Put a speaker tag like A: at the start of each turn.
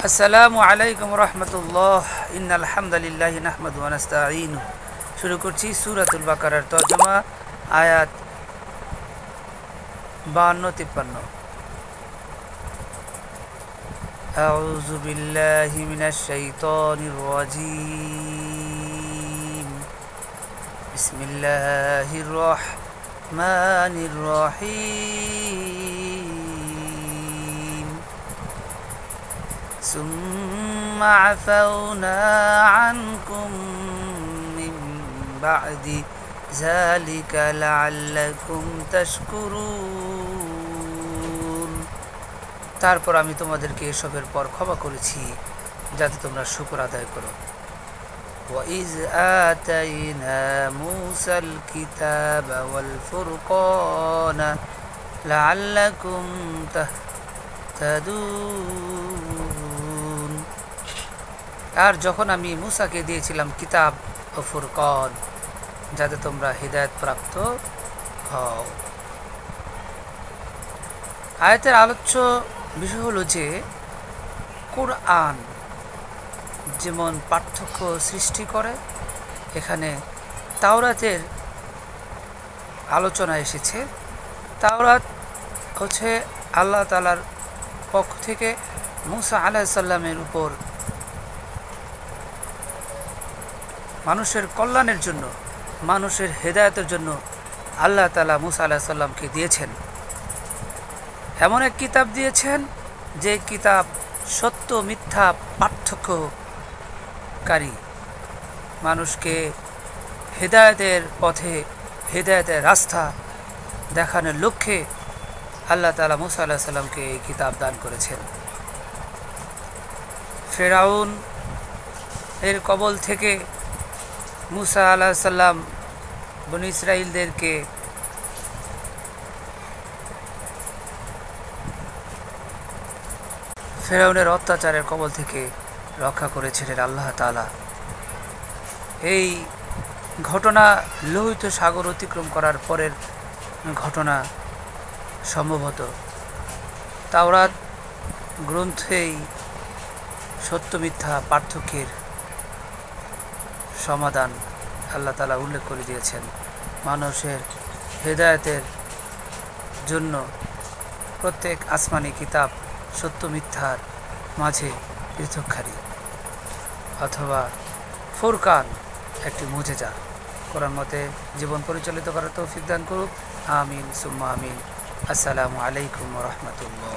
A: আসসালামু আলাইকুম রহমতুল্লাহ। ইন্নাল হামদুলিল্লাহি নাহমাদুহু ওয়া নাস্তাঈনুহু। শুরু করছি সূরাতুল বাকারার তরজমা, আয়াত 52-53। আউযু বিল্লাহি মিনাশ শাইতানির রাজীম। বিসমিল্লাহির রহমানির রহিম। ثم عفونا عنكم من بعد ذلك لعلكم تشكرون। তারপর আমি তোমাদেরকে এসবের পর ক্ষমা করেছি যাতে তোমরা শুকর আদায় করো। وَإِذْ آتَيْنَا مُوسَى الْكِتَابَ وَالْفُرْقَانَ لَعَلَّكُمْ تهتدون। আর যখন আমি মূসাকে দিয়েছিলাম কিতাব ও ফুরকান, যাতে তোমরা হিদায়াত প্রাপ্ত হও। আয়াতের আলোচ্য বিষয় হলো যে কোরআন যেমন পার্থক্য সৃষ্টি করে, এখানে তাওরাতের আলোচনা এসেছে। তাওরাত হচ্ছে আল্লাহ তাআলার পক্ষ থেকে মূসা আলাইহিস সালামের উপর মানুষের কল্যাণের জন্য, মানুষের হেদায়েতের জন্য আল্লাহ তাআলা মূসা আলাইহিস সালামকে দিয়েছেন। এমন এক কিতাব দিয়েছেন যে কিতাব সত্য মিথ্যা পার্থক্যকারী, মানুষকে হেদায়েতের পথে, হেদায়েতের রাস্তা দেখানোর লক্ষ্যে আল্লাহ তাআলা মূসা আলাইহিস সালামকে এই কিতাব দান করেছেন। ফেরাউন এর কবল থেকে মূসা আলাইহিস সালাম বনী ইসরাঈলদেরকে ফেরাউনের অত্যাচারের কবল থেকে রক্ষা করেছিলেন আল্লাহ তাআলা। এই ঘটনা লোহিত সাগর অতিক্রম করার পরের ঘটনা। সম্ভবত তাওরাত গ্রন্থেই সত্য মিথ্যা পার্থক্যের সমাধান আল্লাহ তাআলা উল্লেখ করে দিয়েছেন। মানুষের হেদায়েতের জন্য প্রত্যেক আসমানি কিতাব সত্য মিথ্যার মাঝে পৃথককারী, অথবা ফুরকান একটি মুজিজা। কোরআন মতে জীবন পরিচালিত করার তৌফিক দান করুক। আমিন সুম্মা আমিন। আসসালামু আলাইকুম ওয়া রাহমাতুল্লাহ।